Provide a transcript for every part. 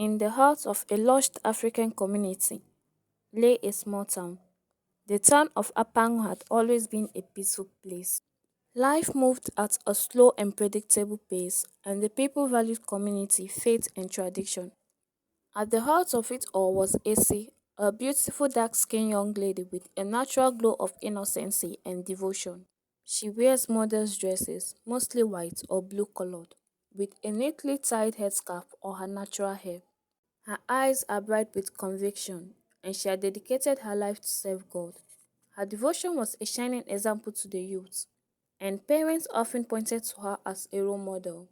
In the heart of a lush African community lay a small town. The town of Apang had always been a peaceful place. Life moved at a slow and predictable pace, and the people valued community, faith, and tradition. At the heart of it all was Essie, a beautiful dark-skinned young lady with a natural glow of innocency and devotion. She wears modest dresses, mostly white or blue colored, with a neatly tied headscarf or her natural hair. Her eyes are bright with conviction, and she had dedicated her life to serve God. Her devotion was a shining example to the youth, and parents often pointed to her as a role model.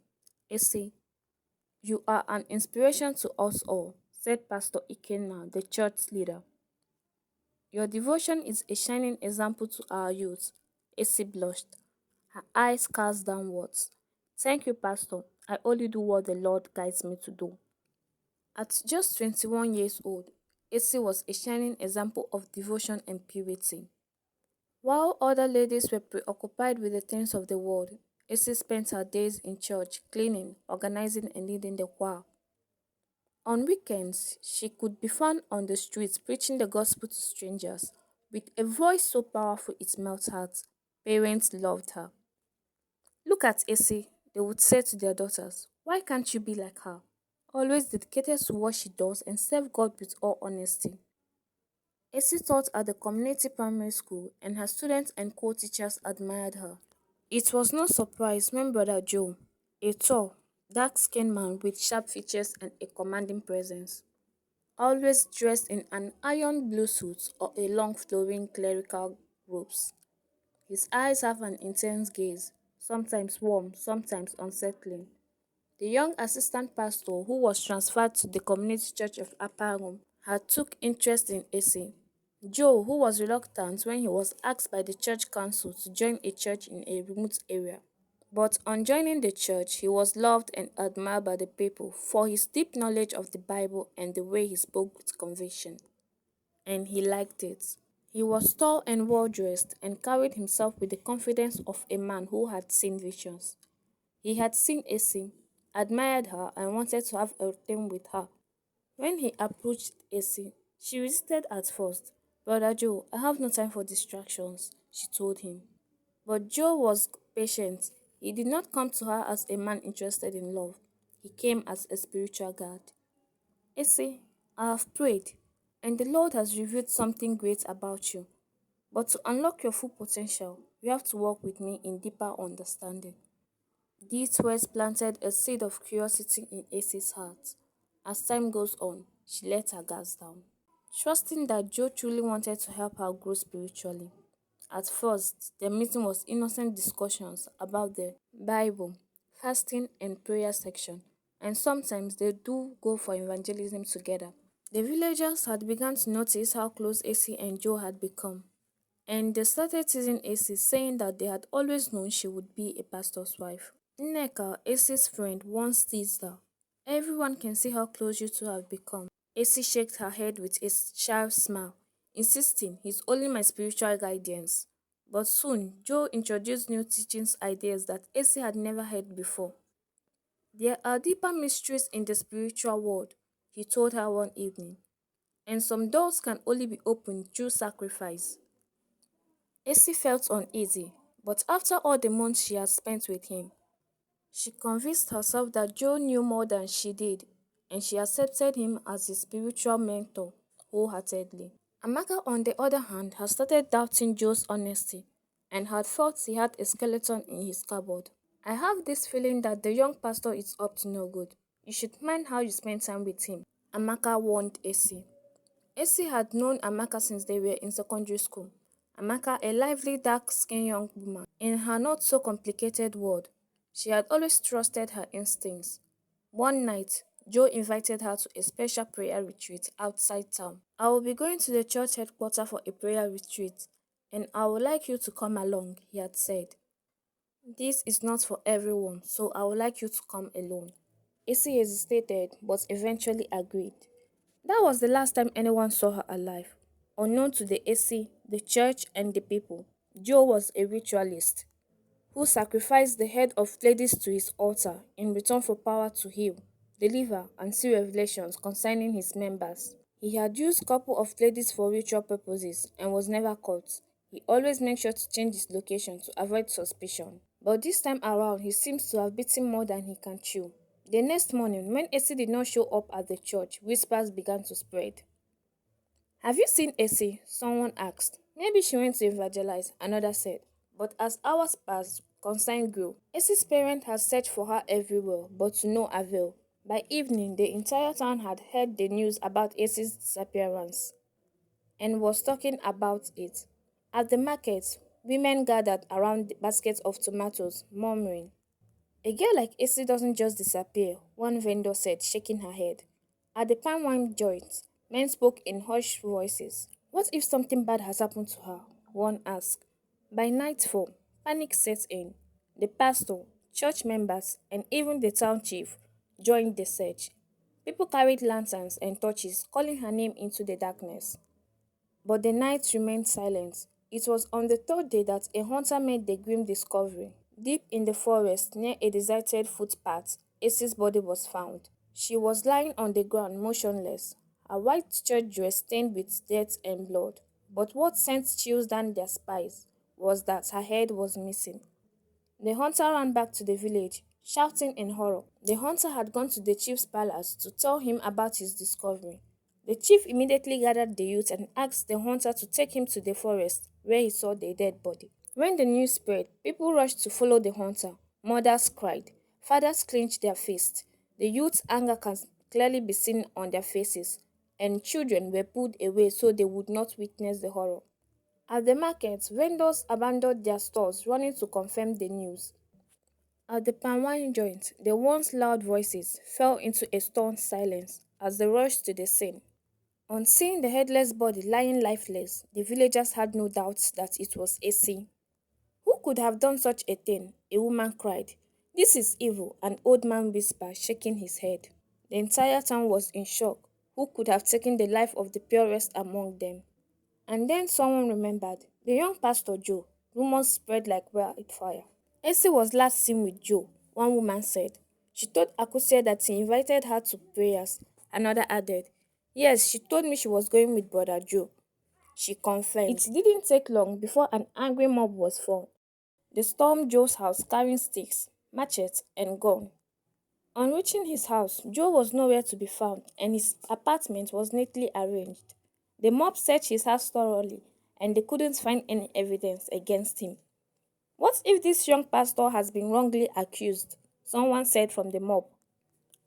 Essie, you are an inspiration to us all, said Pastor Ikenna, the church leader. Your devotion is a shining example to our youth. Essie blushed, her eyes cast downwards. Thank you, Pastor. I only do what the Lord guides me to do. At just 21 years old, Essie was a shining example of devotion and purity. While other ladies were preoccupied with the things of the world, Essie spent her days in church, cleaning, organizing, and leading the choir. On weekends, she could be found on the streets preaching the gospel to strangers. With a voice so powerful it melts hearts, parents loved her. Look at Essie, they would say to their daughters. Why can't you be like her? Always dedicated to what she does and serve God with all honesty. Essie taught at the community primary school, and her students and co-teachers admired her. It was no surprise when Brother Joe, a tall, dark-skinned man with sharp features and a commanding presence, always dressed in an iron blue suit or a long flowing clerical robes. His eyes have an intense gaze, sometimes warm, sometimes unsettling. The young assistant pastor who was transferred to the community church of Aparum had took interest in Essie. Joe, who was reluctant when he was asked by the church council to join a church in a remote area. But on joining the church, he was loved and admired by the people for his deep knowledge of the Bible and the way he spoke with conviction. And he liked it. He was tall and well dressed and carried himself with the confidence of a man who had seen visions. He had seen Essie, admired her, and wanted to have a thing with her. When he approached Essie, she resisted at first. Brother Joe, I have no time for distractions, she told him. But Joe was patient. He did not come to her as a man interested in love. He came as a spiritual guide. Essie, I have prayed, and the Lord has revealed something great about you. But to unlock your full potential, you have to walk with me in deeper understanding. These words planted a seed of curiosity in Essie's heart. As time goes on, she let her guards down, trusting that Joe truly wanted to help her grow spiritually. At first, the meeting was innocent discussions about the Bible, fasting, and prayer section, and sometimes they do go for evangelism together. The villagers had begun to notice how close Essie and Joe had become, and they started teasing Essie, saying that they had always known she would be a pastor's wife. Nneka, Essie's friend, once teased her. Everyone can see how close you two have become. Essie shook her head with a shy smile, insisting he's only my spiritual guidance. But soon, Joe introduced new teachings ideas that Essie had never heard before. There are deeper mysteries in the spiritual world, he told her one evening, and some doors can only be opened through sacrifice. Essie felt uneasy, but after all the months she had spent with him, she convinced herself that Joe knew more than she did, and she accepted him as his spiritual mentor wholeheartedly. Amaka, on the other hand, had started doubting Joe's honesty and had felt he had a skeleton in his cupboard. I have this feeling that the young pastor is up to no good. You should mind how you spend time with him, Amaka warned Essie. Essie had known Amaka since they were in secondary school. Amaka, a lively, dark-skinned young woman, in her not-so-complicated world, she had always trusted her instincts. One night, Joe invited her to a special prayer retreat outside town. I will be going to the church headquarters for a prayer retreat, and I would like you to come along, he had said. This is not for everyone, so I would like you to come alone. Essie hesitated, but eventually agreed. That was the last time anyone saw her alive. Unknown to the Essie, the church, and the people, Joe was a ritualist who sacrificed the head of ladies to his altar in return for power to heal. deliver, and see revelations concerning his members. He had used couple of ladies for ritual purposes and was never caught. He always made sure to change his location to avoid suspicion. But this time around, he seems to have bitten more than he can chew. The next morning, when Essie did not show up at the church, whispers began to spread. Have you seen Essie? Someone asked. Maybe she went to evangelize, another said. But as hours passed, concern grew. Essie's parents had searched for her everywhere, but to no avail. By evening, the entire town had heard the news about Essie's disappearance and was talking about it. At the market, women gathered around baskets of tomatoes, murmuring, "A girl like Essie doesn't just disappear," one vendor said, shaking her head. At the palm wine joint, men spoke in hushed voices. "What if something bad has happened to her?" one asked. By nightfall, panic set in. The pastor, church members, and even the town chief joined the search. People carried lanterns and torches, calling her name into the darkness. But the night remained silent. It was on the third day that a hunter made the grim discovery. Deep in the forest, near a deserted footpath, Acey's body was found. She was lying on the ground, motionless, her white church dress stained with dirt and blood. But what sent chills down their spines was that her head was missing. The hunter ran back to the village, shouting in horror. The hunter had gone to the chief's palace to tell him about his discovery. The chief immediately gathered the youth and asked the hunter to take him to the forest, where he saw the dead body. When the news spread, people rushed to follow the hunter. Mothers cried. Fathers clenched their fists. The youth's anger can clearly be seen on their faces, and children were pulled away so they would not witness the horror. At the market, vendors abandoned their stores, running to confirm the news. At the palm wine joint, the once loud voices fell into a stunned silence as they rushed to the scene. On seeing the headless body lying lifeless, the villagers had no doubts that it was Essie. "Who could have done such a thing?" a woman cried. "This is evil," an old man whispered, shaking his head. The entire town was in shock. Who could have taken the life of the purest among them? And then someone remembered. The young pastor Joe. Rumors spread like wildfire. Essie was last seen with Joe, one woman said. She told Akusia that he invited her to prayers. Another added, "Yes, she told me she was going with Brother Joe." She confirmed. It didn't take long before an angry mob was formed. They stormed Joe's house carrying sticks, machetes, and gun. On reaching his house, Joe was nowhere to be found, and his apartment was neatly arranged. The mob searched his house thoroughly, and they couldn't find any evidence against him. "What if this young pastor has been wrongly accused?" someone said from the mob.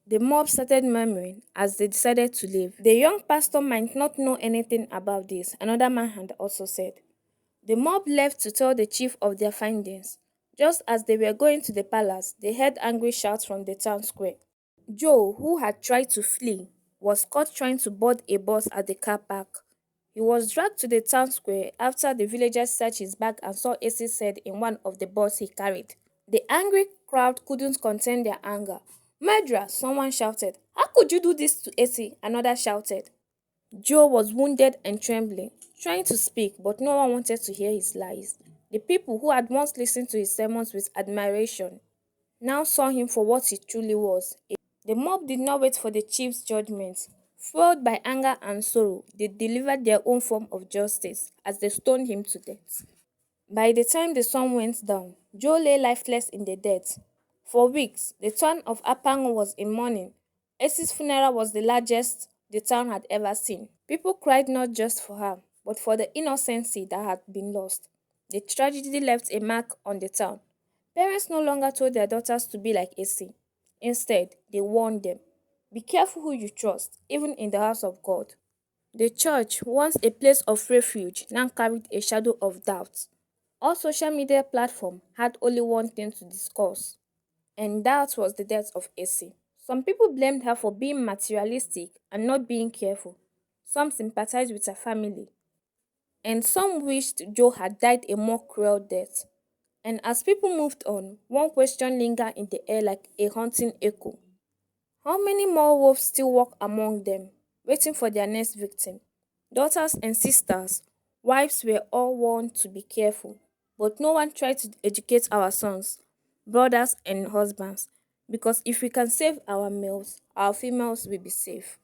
The mob started murmuring as they decided to leave. "The young pastor might not know anything about this," another man had also said. The mob left to tell the chief of their findings. Just as they were going to the palace, they heard angry shouts from the town square. Joe, who had tried to flee, was caught trying to board a bus at the car park. He was dragged to the town square after the villagers searched his bag and saw Acey's head in one of the buses he carried. The angry crowd couldn't contain their anger. "Murderer!" someone shouted. "How could you do this to Acey?" another shouted. Joe was wounded and trembling, trying to speak, but no one wanted to hear his lies. The people who had once listened to his sermons with admiration now saw him for what he truly was. The mob did not wait for the chief's judgment. Fueled by anger and sorrow, they delivered their own form of justice as they stoned him to death. By the time the sun went down, Joe lay lifeless in the dirt. For weeks, the town of Apango was in mourning. Acey's funeral was the largest the town had ever seen. People cried not just for her, but for the innocency that had been lost. The tragedy left a mark on the town. Parents no longer told their daughters to be like Acey. Instead, they warned them, "Be careful who you trust, even in the house of God." The church, once a place of refuge, now carried a shadow of doubt. All social media platforms had only one thing to discuss, and that was the death of Acey. Some people blamed her for being materialistic and not being careful. Some sympathized with her family, and some wished Joe had died a more cruel death. And as people moved on, one question lingered in the air like a haunting echo. How many more wolves still walk among them, waiting for their next victim? Daughters and sisters, wives were all warned to be careful, but no one tried to educate our sons, brothers and husbands. because if we can save our males, our females will be safe.